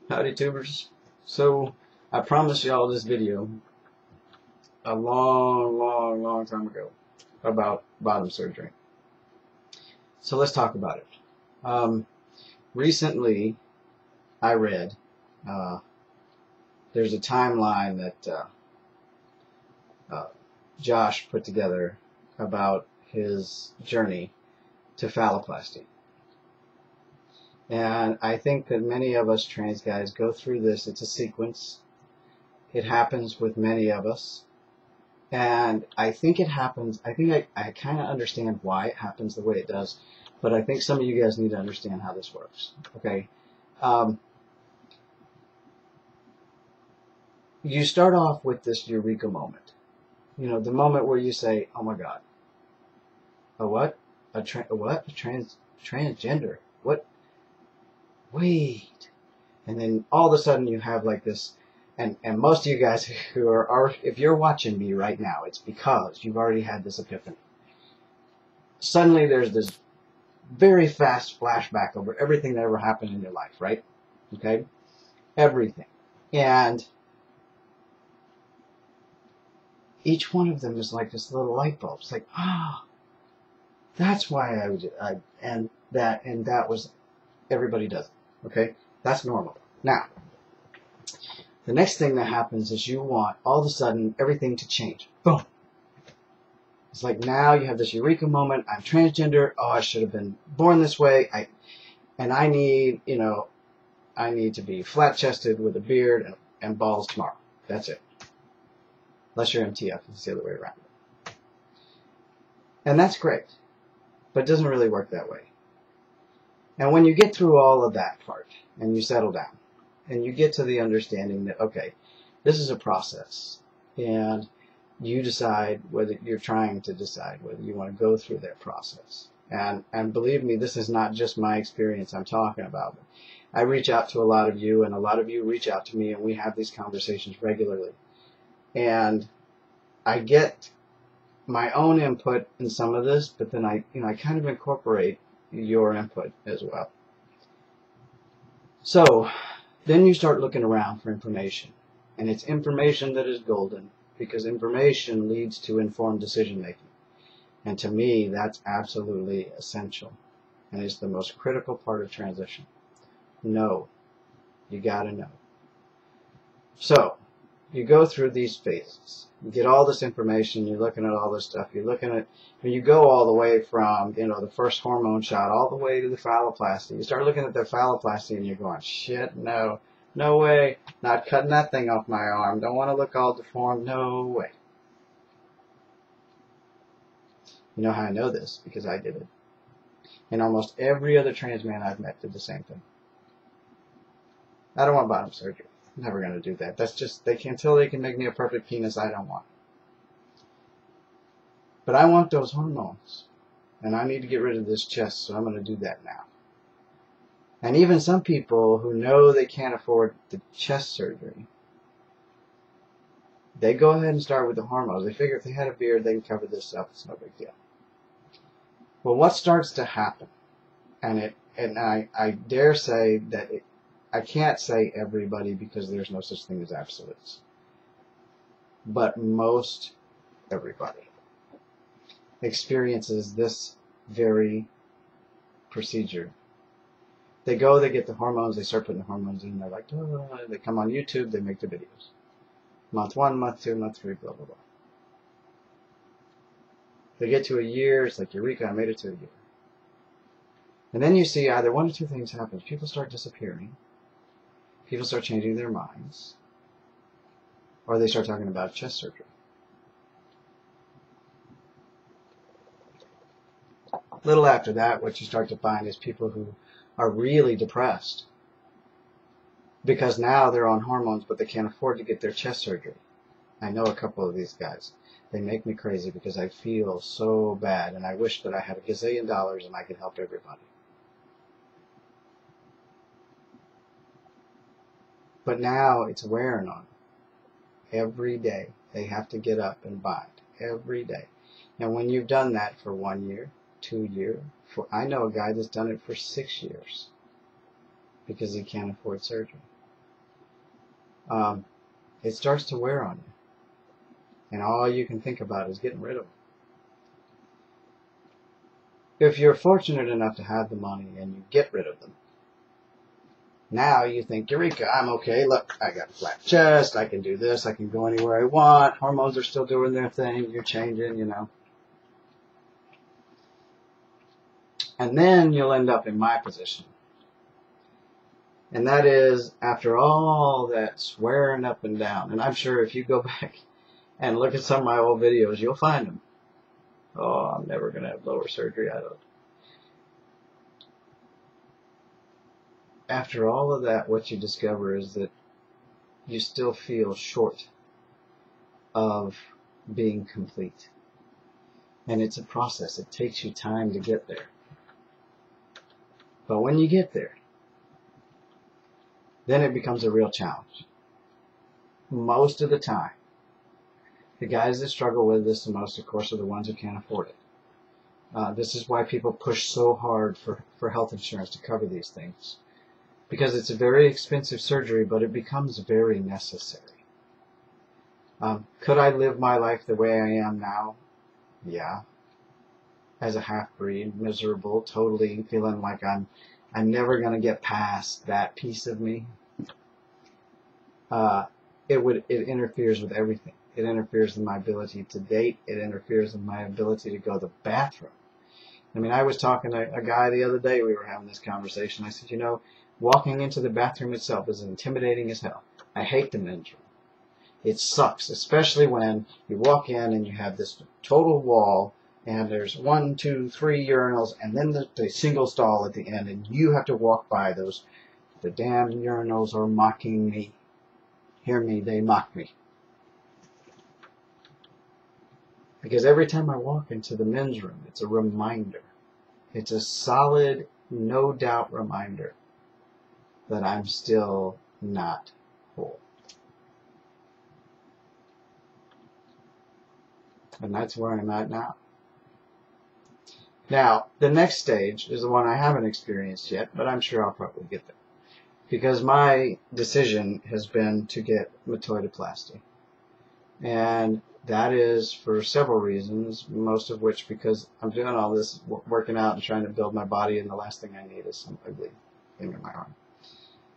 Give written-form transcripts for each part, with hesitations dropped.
Howdy tubers. So I promised y'all this video a long time ago about bottom surgery. So let's talk about it. Recently I read there's a timeline that Josh put together about his journey to phalloplasty. And I think that many of us trans guys go through this. It's a sequence. It happens with many of us. And I think it happens, I kind of understand why it happens the way it does, but I think some of you guys need to understand how this works. Okay? You start off with this eureka moment. You know, the moment where you say, oh my God, a what? A transgender? What? Wait. And then all of a sudden you have like this, and most of you guys who are, if you're watching me right now, it's because you've already had this epiphany. Suddenly there's this very fast flashback over everything that ever happened in your life, right? Okay? Everything. And each one of them is like this little light bulb. It's like, ah, oh, that's why and that was, everybody does it. Okay? That's normal. Now, the next thing that happens is you want all of a sudden everything to change. Boom. It's like now you have this eureka moment. I'm transgender. Oh, I should have been born this way. I need, you know, I need to be flat-chested with a beard and balls tomorrow. That's it. Unless you're MTF, it's the other way around. And that's great, but it doesn't really work that way. And when you get through all of that part and you settle down and you get to the understanding that, okay, this is a process, and you decide whether you're trying to decide whether you want to go through that process. And believe me, this is not just my experience I'm talking about. I reach out to a lot of you, and a lot of you reach out to me, and we have these conversations regularly. And I get my own input in some of this, but then I kind of incorporate your input as well. So then you start looking around for information, and it's information that is golden, because information leads to informed decision making. And to me, that's absolutely essential, and it's the most critical part of transition. Know. You gotta know. So you go through these phases. You get all this information. You're looking at all this stuff. You're looking at, when you go all the way from, you know, the first hormone shot all the way to the phalloplasty. You start looking at the phalloplasty and you're going, shit, no, no way, not cutting that thing off my arm. Don't want to look all deformed. No way. You know how I know this? Because I did it. And almost every other trans man I've met did the same thing. I don't want bottom surgery. I'm never going to do that. That's just, they can, until they can make me a perfect penis, I don't want. But I want those hormones. And I need to get rid of this chest, so I'm going to do that now. And even some people who know they can't afford the chest surgery, they go ahead and start with the hormones. They figure if they had a beard, they can cover this up. It's no big deal. Well, what starts to happen, and I dare say that I can't say everybody because there's no such thing as absolutes, but most everybody experiences this very procedure. They go, they get the hormones, they start putting the hormones in, they're like, oh, they come on YouTube, they make the videos. Month 1, month 2, month 3, blah, blah, blah. They get to a year, it's like, eureka, I made it to a year. And then you see either one or two things happen. People start disappearing. People start changing their minds. Or they start talking about chest surgery. A little after that, what you start to find is people who are really depressed because now they're on hormones, but they can't afford to get their chest surgery. I know a couple of these guys. They make me crazy because I feel so bad, and I wish that I had $1 gazillion and I could help everybody. But now it's wearing on them. Every day they have to get up and bind. Every day. And when you've done that for 1 year, 2 years, I know a guy that's done it for 6 years because he can't afford surgery. it starts to wear on you. And all you can think about is getting rid of them. If you're fortunate enough to have the money and you get rid of them, now you think, Eureka, I'm okay. Look, I got a flat chest. I can do this. I can go anywhere I want. Hormones are still doing their thing. You're changing, you know. And then you'll end up in my position. And that is, after all that swearing up and down, and I'm sure if you go back and look at some of my old videos, you'll find them. Oh, I'm never going to have lower surgery. I don't. After all of that, what you discover is that you still feel short of being complete. And it's a process. It takes you time to get there. But when you get there, then it becomes a real challenge. Most of the time, the guys that struggle with this the most, of course, are the ones who can't afford it. This is why people push so hard for health insurance to cover these things. Because it's a very expensive surgery, but it becomes very necessary. Could I live my life the way I am now? Yeah. As a half-breed, miserable, totally feeling like I'm never going to get past that piece of me. It interferes with everything. It interferes with my ability to date. It interferes with my ability to go to the bathroom. I mean, I was talking to a guy the other day. We were having this conversation. I said, you know, walking into the bathroom itself is intimidating as hell. I hate the men's room. It sucks, especially when you walk in and you have this total wall and there's 1, 2, 3 urinals and then the single stall at the end, and you have to walk by those. The damn urinals are mocking me. Hear me, they mock me. Because every time I walk into the men's room, it's a reminder. It's a solid, no doubt reminder that I'm still not whole. And that's where I'm at now. Now, the next stage is the one I haven't experienced yet, but I'm sure I'll probably get there. Because my decision has been to get metoidoplasty. And that is for several reasons, most of which because I'm doing all this working out and trying to build my body, and the last thing I need is some ugly thing in my arm.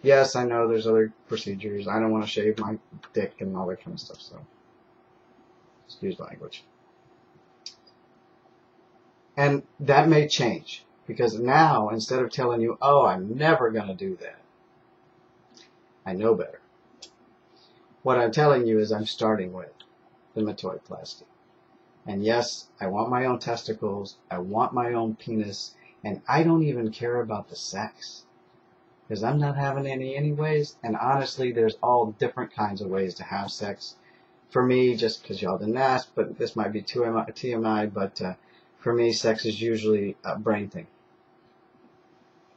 Yes, I know there's other procedures. I don't want to shave my dick and all that kind of stuff, so excuse the language. And that may change, because now, instead of telling you, oh, I'm never going to do that, I know better. What I'm telling you is I'm starting with the metoidoplasty. And yes, I want my own testicles, I want my own penis, and I don't even care about the sex. Because I'm not having any anyways, and honestly, there's all different kinds of ways to have sex. For me, just because y'all didn't ask, but this might be TMI, but for me, sex is usually a brain thing.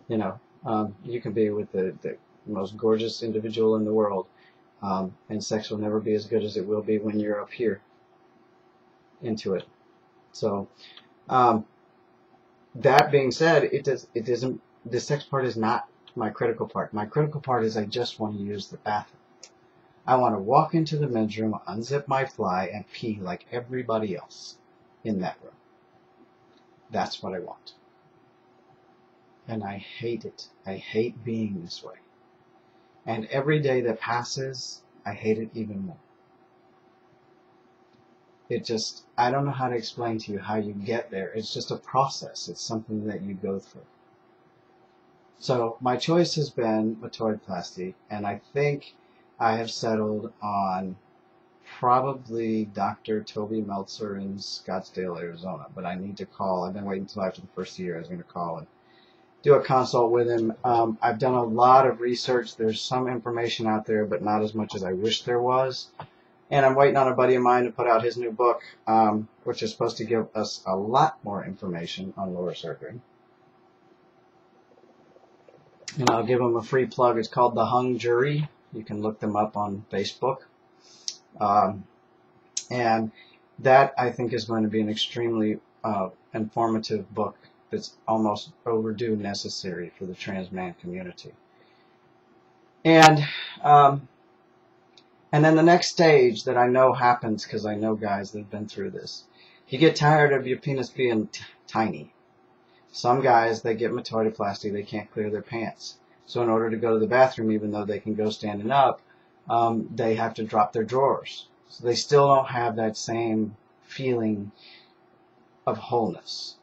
You know, you can be with the most gorgeous individual in the world, and sex will never be as good as it will be when you're up here into it. So, that being said, the sex part is not my critical part. My critical part is I just want to use the bathroom. I want to walk into the men's room, unzip my fly, and pee like everybody else in that room. That's what I want. And I hate it. I hate being this way. And every day that passes, I hate it even more. I don't know how to explain to you how you get there. It's just a process. It's something that you go through. So my choice has been metoidoplasty, and I think I have settled on probably Dr. Toby Meltzer in Scottsdale, Arizona. But I need to call. I've been waiting until after the first year. I was going to call and do a consult with him. I've done a lot of research. There's some information out there, but not as much as I wish there was. And I'm waiting on a buddy of mine to put out his new book, which is supposed to give us a lot more information on lower surgery. And I'll give them a free plug. It's called The Hung Jury. You can look them up on Facebook. And that, I think, is going to be an extremely informative book that's almost overdue necessary for the trans man community. And And then the next stage that I know happens, because I know guys that have been through this, you get tired of your penis being tiny. Some guys, they get metoidoplasty, they can't clear their pants. So in order to go to the bathroom, even though they can go standing up, they have to drop their drawers. So they still don't have that same feeling of wholeness.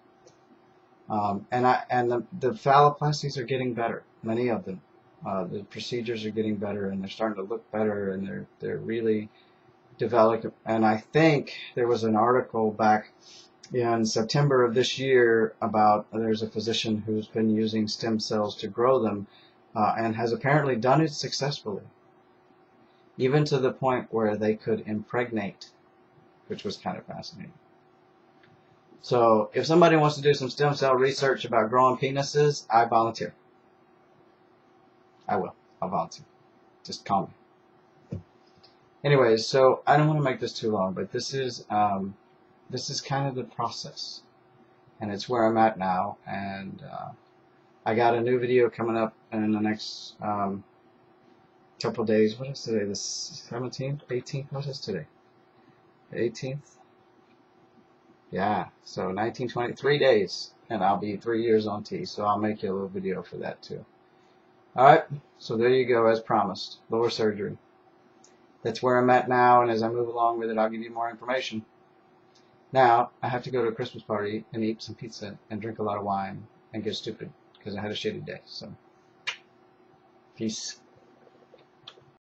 And the phalloplasties are getting better, many of them. The procedures are getting better, and they're starting to look better, and they're really developing. And I think there was an article back in September of this year about there's a physician who's been using stem cells to grow them, and has apparently done it successfully, even to the point where they could impregnate, which was kind of fascinating. So if somebody wants to do some stem cell research about growing penises, I volunteer. I will. I'll volunteer. Just call me. Anyways, so I don't want to make this too long, but this is kind of the process, and it's where I'm at now. And I got a new video coming up in the next couple days. What is today? The 17th, 18th. What is today? The 18th. Yeah. So 19, 20, 3 days, and I'll be 3 years on T. So I'll make you a little video for that too. Alright, so there you go, as promised. Lower surgery. That's where I'm at now, and as I move along with it, I'll give you more information. Now, I have to go to a Christmas party and eat some pizza and drink a lot of wine and get stupid, because I had a shitty day. So, peace.